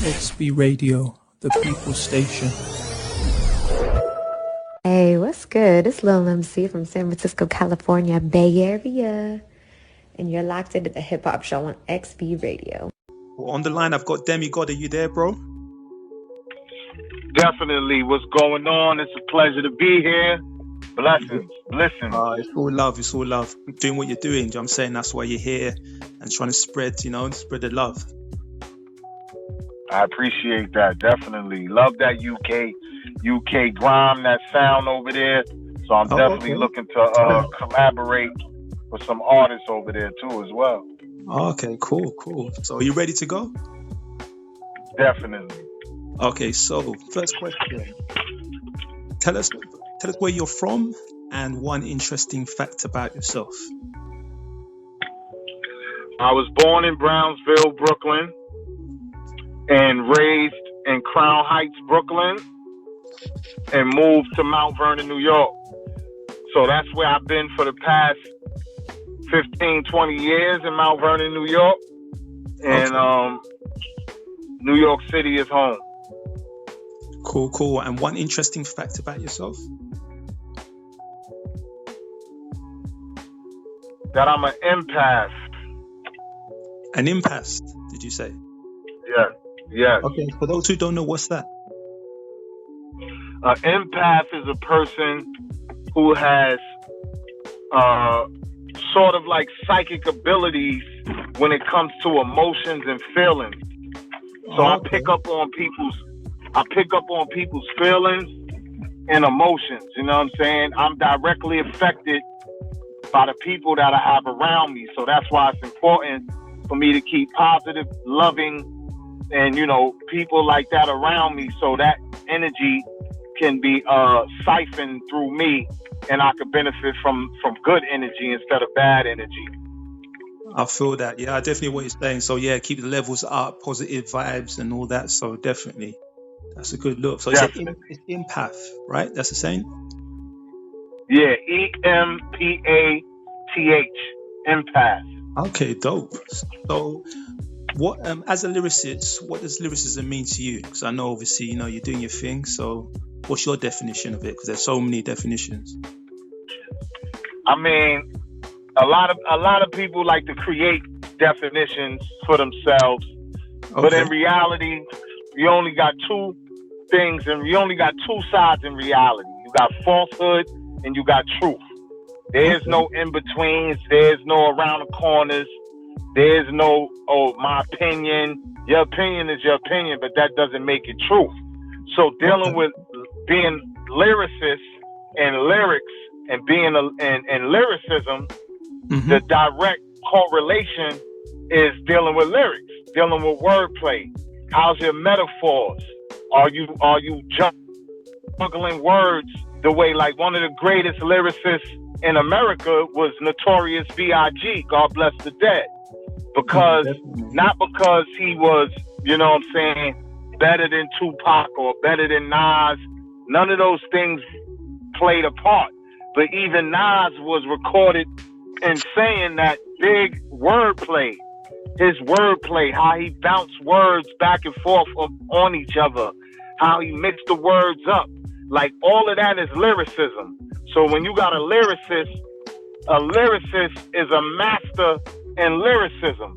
XB Radio, the People's Station. Hey, what's good? It's Lil MC from San Francisco, California, Bay Area. And you're locked into the Hip Hop Show on XB Radio. Well, on the line, I've got Demegod. Are you there, bro? Definitely. What's going on? It's a pleasure to be here. Blessings. Listen. It's all love. It's all love. Doing what you're doing. You know what I'm saying? That's why you're here and trying to spread the love. I appreciate that. Definitely. Love that UK grime, that sound over there. So I'm definitely looking to collaborate with some artists over there too as well. Okay, cool. So are you ready to go? Definitely. Okay, so first question. Tell us where you're from and one interesting fact about yourself. I was born in Brownsville, Brooklyn, and raised in Crown Heights, Brooklyn, and moved to Mount Vernon, New York. So that's where I've been for the past 15, 20 years, in Mount Vernon, New York. And New York City is home. Cool. And one interesting fact about yourself? That I'm an empath. An empath, did you say? Yeah. Okay, for those who don't know, what's that? An empath is a person who has sort of like psychic abilities when it comes to emotions and feelings. So I pick up on people's feelings and emotions. You know what I'm saying? I'm directly affected by the people that I have around me. So that's why it's important for me to keep positive, loving, and, people like that around me, so that energy can be siphoned through me, and I could benefit from good energy instead of bad energy. I feel that. Yeah, I definitely what you're saying. So yeah, keep the levels up, positive vibes and all that. So definitely, that's a good look. So it's empath, right? That's the saying? Yeah, EMPATH, empath. Okay, dope. So what, as a lyricist, what does lyricism mean to you? Because I know obviously, you're doing your thing. So what's your definition of it? Because there's so many definitions. I mean, a lot of people like to create definitions for themselves, but in reality, you only got two things, and you only got two sides in reality. You got falsehood and you got truth. There's no in-betweens. There's no around the corners. There's no, my opinion. Your opinion is your opinion, but that doesn't make it truth. So dealing with being lyricist and lyrics and being and lyricism, the direct correlation is dealing with lyrics, dealing with wordplay. How's your metaphors? Are you juggling words the way, like, one of the greatest lyricists in America was Notorious B.I.G., God bless the dead. Because, not because he was, better than Tupac or better than Nas. None of those things played a part. But even Nas was recorded in saying that big wordplay, his wordplay, how he bounced words back and forth on each other, how he mixed the words up. Like, all of that is lyricism. So when you got a lyricist is a master in lyricism.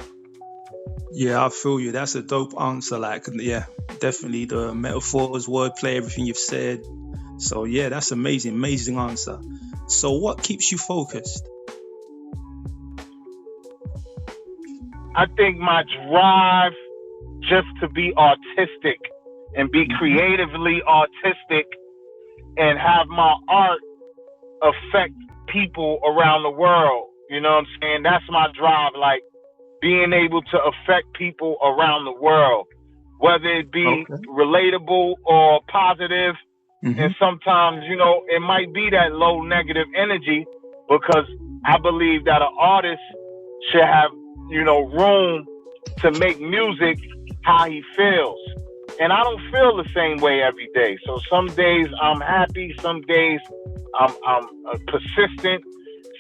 Yeah, I feel you. That's a dope answer. Like, yeah, definitely the metaphors, wordplay, everything you've said. So yeah, that's amazing answer. So what keeps you focused? I think my drive just to be artistic and be creatively artistic and have my art affect people around the world. You know what I'm saying? That's my drive, like being able to affect people around the world, whether it be relatable or positive. And sometimes, it might be that low negative energy, because I believe that an artist should have, room to make music how he feels. And I don't feel the same way every day. So some days I'm happy, some days I'm persistent,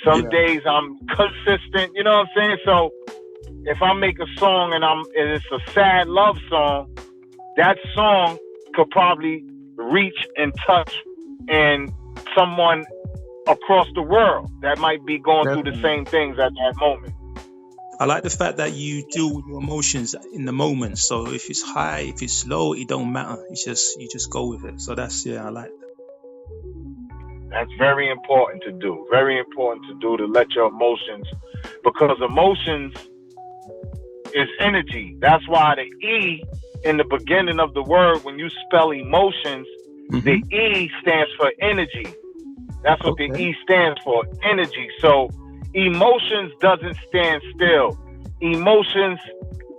some days I'm consistent. You know what I'm saying? So if I make a song and it's a sad love song, that song could probably reach and touch and someone across the world that might be going through the same things at that moment. I like the fact that you deal with your emotions in the moment. So if it's high, if it's low, it don't matter. It's just you just go with it. So that's I like that. That's very important to do. Very important to do, to let your emotions, because emotions is energy. That's why the E in the beginning of the word, when you spell emotions, the E stands for energy. That's what the E stands for, energy. So emotions doesn't stand still. Emotions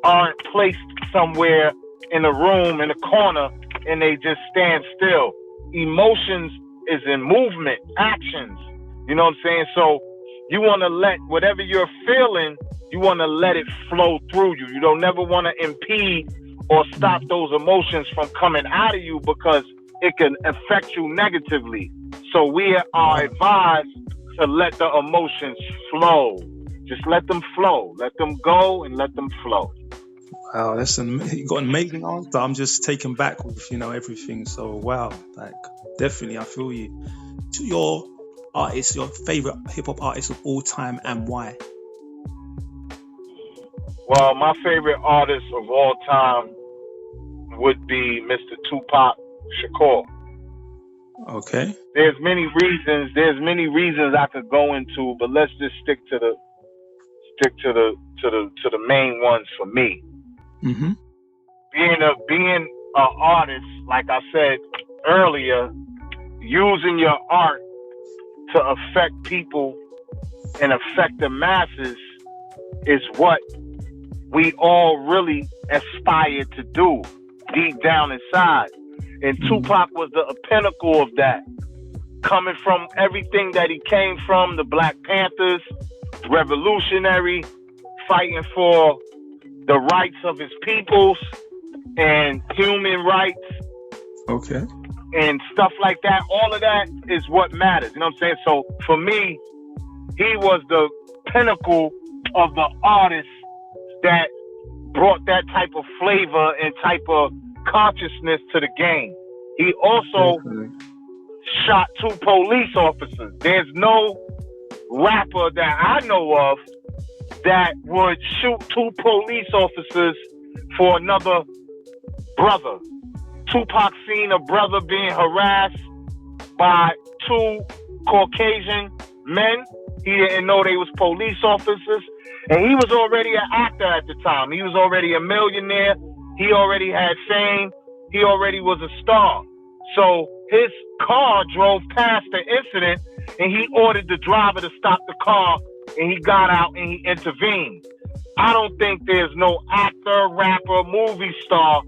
aren't placed somewhere in a room, in a corner, and they just stand still. Emotions is in movement, actions. You know what I'm saying? So you want to let whatever you're feeling, you want to let it flow through you. You don't never want to impede or stop those emotions from coming out of you, because it can affect you negatively. So we are advised to let the emotions flow. Just let them flow. Let them go and let them flow. Wow, you got an amazing answer. I'm just taken back with everything. So wow, like definitely, I feel you. To your artist, your favorite hip hop artist of all time, and why? Well, my favorite artist of all time would be Mr. Tupac Shakur. Okay. There's many reasons I could go into, but let's just stick to the main ones for me. Mm-hmm. Being an artist, like I said earlier, using your art to affect people and affect the masses is what we all really aspire to do deep down inside. And Tupac was the pinnacle of that. Coming from everything that he came from, the Black Panthers, revolutionary, fighting for the rights of his peoples and human rights. Okay. And stuff like that. All of that is what matters. You know what I'm saying? So for me, he was the pinnacle of the artist that brought that type of flavor and type of consciousness to the game. He also shot 2 police officers. There's no rapper that I know of that would shoot 2 police officers for another brother. Tupac seen a brother being harassed by 2 Caucasian men. He didn't know they was police officers. And he was already an actor at the time. He was already a millionaire. He already had fame. He already was a star. So his car drove past the incident, and he ordered the driver to stop the car, and he got out and he intervened. I don't think there's no actor, rapper, movie star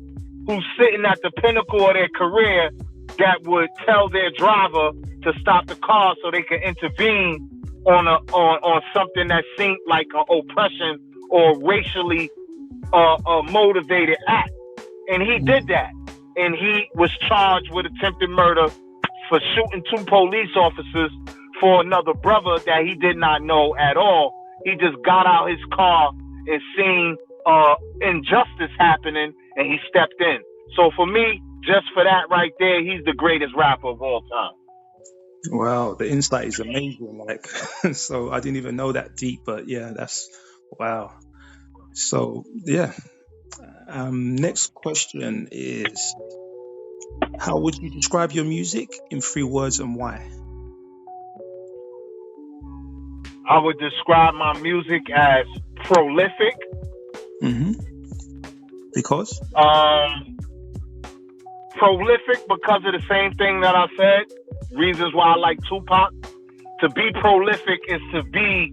who's sitting at the pinnacle of their career that would tell their driver to stop the car so they can intervene on something that seemed like an oppression or racially motivated act. And he did that. And he was charged with attempted murder for shooting 2 police officers for another brother that he did not know at all. He just got out his car and seen injustice happening, and he stepped in. So for me, just for that right there, he's the greatest rapper of all time. Wow, the insight is amazing. Like, so I didn't even know that deep, but yeah, that's wow. So yeah. Next question is, how would you describe your music in 3 words and why? I would describe my music as prolific. Mm-hmm. Because? Prolific because of the same thing that I said. Reasons why I like Tupac. To be prolific is to be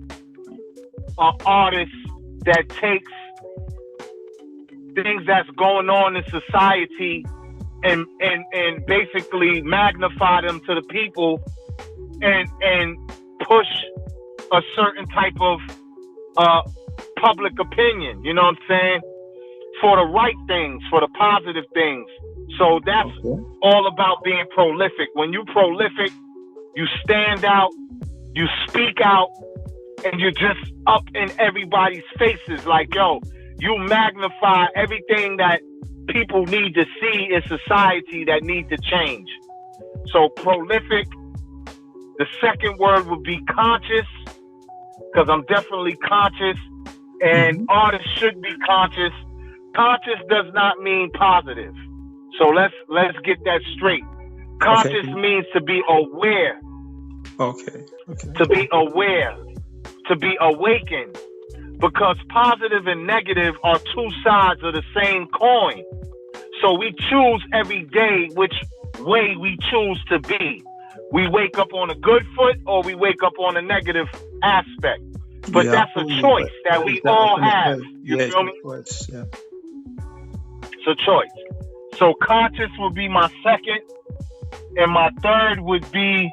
an artist that takes things that's going on in society and basically magnify them to the people and push a certain type of public opinion, you know what I'm saying? For the right things, for the positive things. So that's all about being prolific. When you prolific, you stand out, you speak out, and you're just up in everybody's faces like, yo, you magnify everything that people need to see in society that need to change. So prolific, the second word would be conscious, because I'm definitely conscious, and artists should be conscious. Conscious does not mean positive. So let's get that straight. Conscious means to be aware. Okay. To be aware, to be awakened. Because positive and negative are two sides of the same coin. So we choose every day which way we choose to be. We wake up on a good foot or we wake up on a negative aspect. But that's a choice that we all have. You feel me? Yeah. It's a choice. So conscious would be my second. And my third would be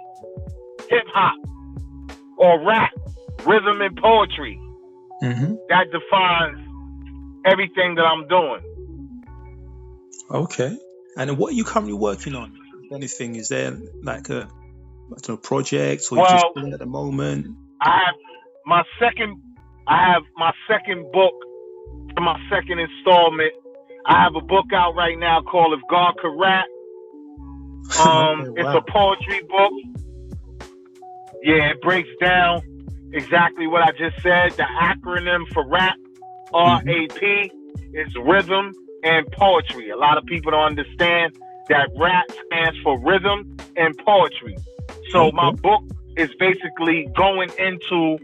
hip hop or rap, rhythm and poetry. That defines everything that I'm doing. Okay. And what are you currently working on? If anything, is there like a project or you just doing at the moment? I have my second book, my second installment. I have a book out right now called If God Could Rap. It's a poetry book. Yeah, it breaks down exactly what I just said. The acronym for rap, R-A-P, is rhythm and poetry. A lot of people don't understand that rap stands for rhythm and poetry. So my book is basically going into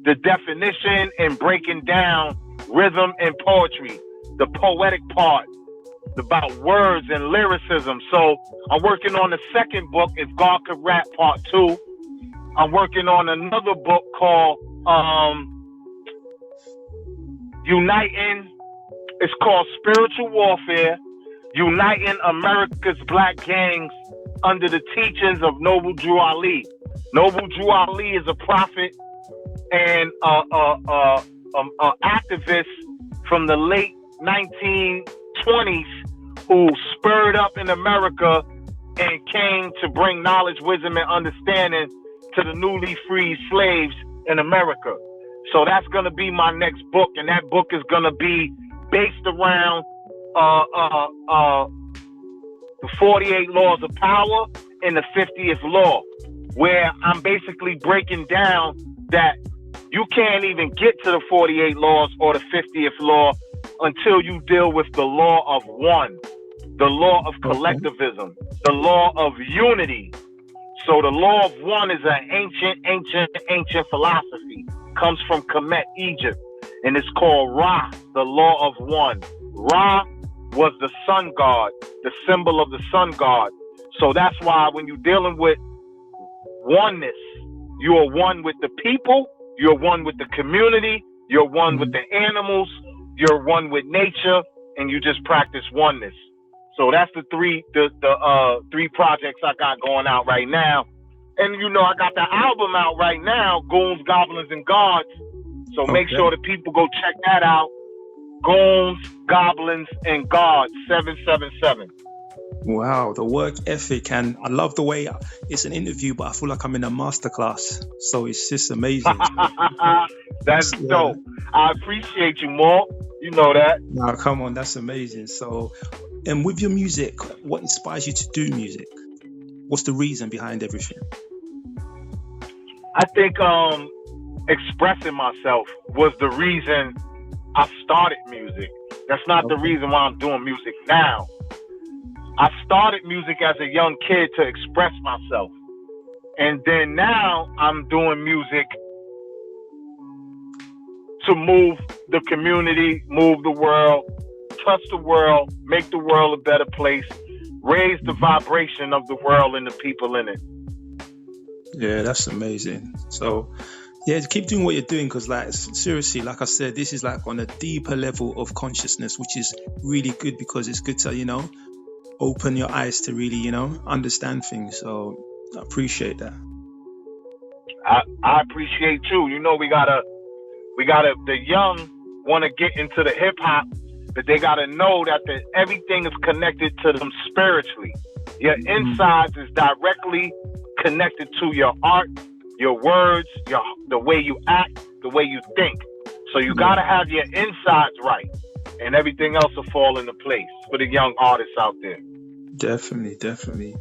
the definition and breaking down rhythm and poetry, the poetic part, about words and lyricism. So I'm working on the second book, If God Could Rap Part 2. I'm working on another book called Uniting. It's called Spiritual Warfare, Uniting America's Black Gangs under the teachings of Noble Drew Ali. Noble Drew Ali is a prophet and activist from the late 1920s who spurred up in America and came to bring knowledge, wisdom, and understanding to the newly freed slaves in America. So that's going to be my next book, and that book is going to be based around the 48 laws of power and the 50th law, where I'm basically breaking down that you can't even get to the 48 laws or the 50th law until you deal with the law of one, the law of collectivism, the law of unity. So the law of one is an ancient philosophy. Comes from Kemet, Egypt, and it's called Ra, the law of one. Ra was the sun god, the symbol of the sun god. So that's why when you're dealing with oneness, you are one with the people, you're one with the community, you're one with the animals, you're one with nature, and you just practice oneness. So that's the three projects I got going out right now. And you know, I got the album out right now, Goons, Goblins, and Gods. So make sure that people go check that out. Goons, Goblins, and Gods, 777. Wow, the work ethic, and I love the way it's an interview, but I feel like I'm in a masterclass. So it's just amazing. That's dope. I appreciate you more. You know that. No, come on, that's amazing. So, and with your music, what inspires you to do music? What's the reason behind everything? I think expressing myself was the reason I started music. That's not the reason why I'm doing music now. I started music as a young kid to express myself. And then now I'm doing music to move the community, move the world, touch the world, make the world a better place, raise the vibration of the world and the people in it. Yeah, that's amazing. So, yeah, keep doing what you're doing, because, like, seriously, like I said, this is like on a deeper level of consciousness, which is really good, because it's good to, you know, open your eyes to really, you know, understand things. So I appreciate that. I appreciate you. You know, we gotta, the young want to get into the hip hop, but they gotta know that everything is connected to them spiritually. Your insides is directly connected to your art, your words, the way you act, the way you think. So you gotta have your insides right. and everything else will fall into place for the young artists out there. Definitely.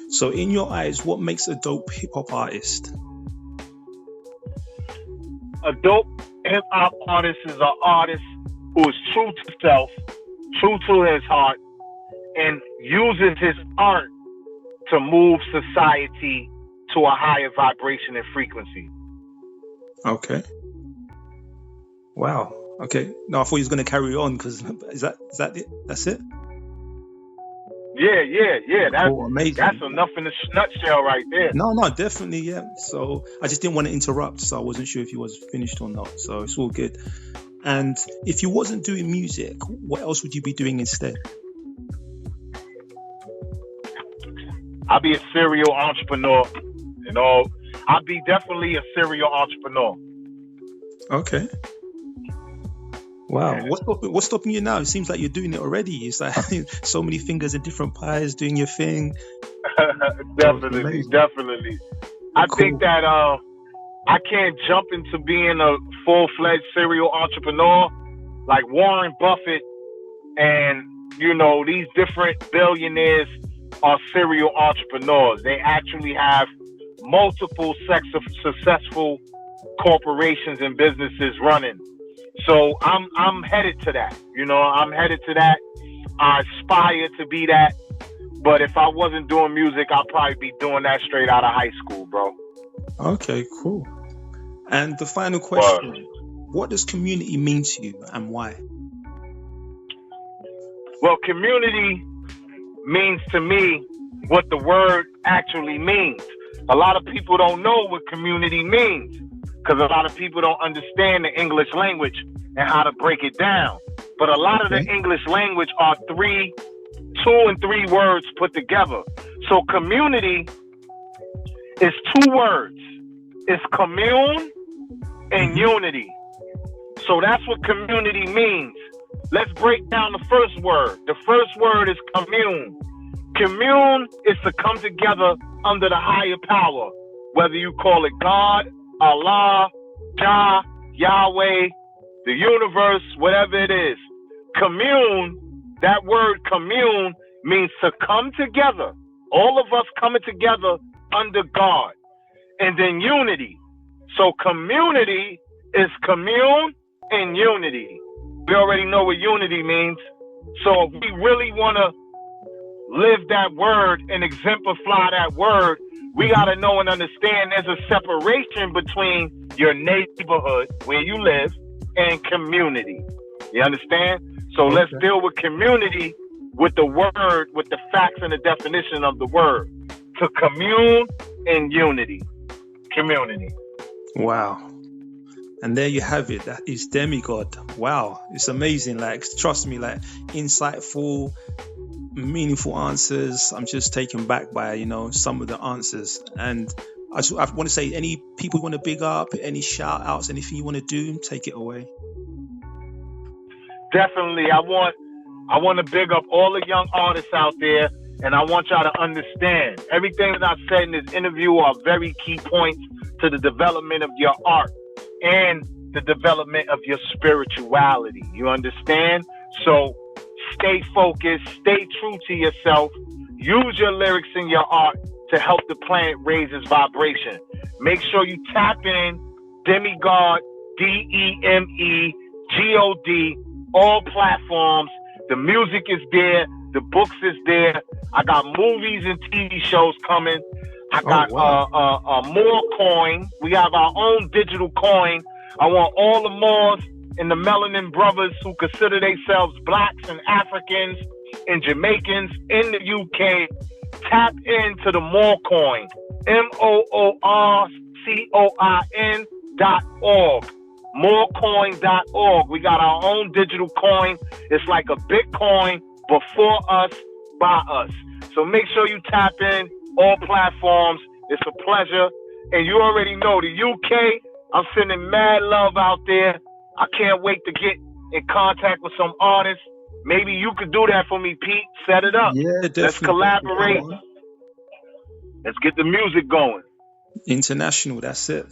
So in your eyes, what makes a dope hip-hop artist? A dope hip-hop artist is an artist who is true to self, true to his heart, and uses his art to move society to a higher vibration and frequency. Okay. Wow. Okay. No, I thought he was going to carry on, because is that it? That's it? Yeah. Amazing. That's enough in a nutshell right there. No, definitely, yeah. So I just didn't want to interrupt, so I wasn't sure if he was finished or not. So it's all good. And if you wasn't doing music, what else would you be doing instead? I'll be a serial entrepreneur. You know, I'll be definitely a serial entrepreneur. Okay. Wow. What's stopping you now? It seems like you're doing it already. It's like so many fingers in different pies, doing your thing. Definitely. I think that I can't jump into being a full-fledged serial entrepreneur like Warren Buffett and, you know, these different billionaires are serial entrepreneurs. They actually have multiple successful corporations and businesses running. So I'm headed to that. You know, I'm headed to that. I aspire to be that. But if I wasn't doing music, I'd probably be doing that straight out of high school, bro. Okay, cool. And the final question, what does community mean to you and why? Well, community means to me what the word actually means. A lot of people don't know what community means because a lot of people don't understand the English language and how to break it down. But a lot of the English language are 2 and 3 words put together. So community is 2 words. It's commune and unity. So that's what community means. Let's break down the first word. The first word is commune. Commune is to come together under the higher power, whether you call it God, Allah, Jah, Yahweh, the universe, whatever it is. Commune, that word commune means to come together. All of us coming together under God. And then unity. So community is commune and unity. We already know what unity means. So if we really want to live that word and exemplify that word, we got to know and understand there's a separation between your neighborhood, where you live, and community. You understand? So let's deal with community with the word, with the facts and the definition of the word. To commune and unity. Community. Wow. And there you have it. That is Demegod. Wow. It's amazing. Like, trust me, like, insightful, meaningful answers. I'm just taken back by, you know, some of the answers. And I want to say, any people you want to big up, any shout outs, anything you want to do, take it away. Definitely. I want to big up all the young artists out there. And I want y'all to understand everything that I said in this interview are very key points to the development of your art and the development of your spirituality. You understand? So stay focused, stay true to yourself, use your lyrics in your art to help the planet raise its vibration. Make sure you tap in Demegod, DEMEGOD, all platforms. The music is there. The books is there. I got movies and TV shows coming. I got more coin. We have our own digital coin. I want all the Moors and the Melanin brothers who consider themselves blacks and Africans and Jamaicans in the UK. Tap into the Moor coin. MOORCOIN.org. Morecoin.org. We got our own digital coin. It's like a Bitcoin, but for us, by us. So make sure you tap in all platforms. It's a pleasure. And you already know the UK, I'm sending mad love out there. I can't wait to get in contact with some artists. Maybe you could do that for me, Pete. Set it up. Yeah, definitely. Let's collaborate. Let's get the music going. International, that's it.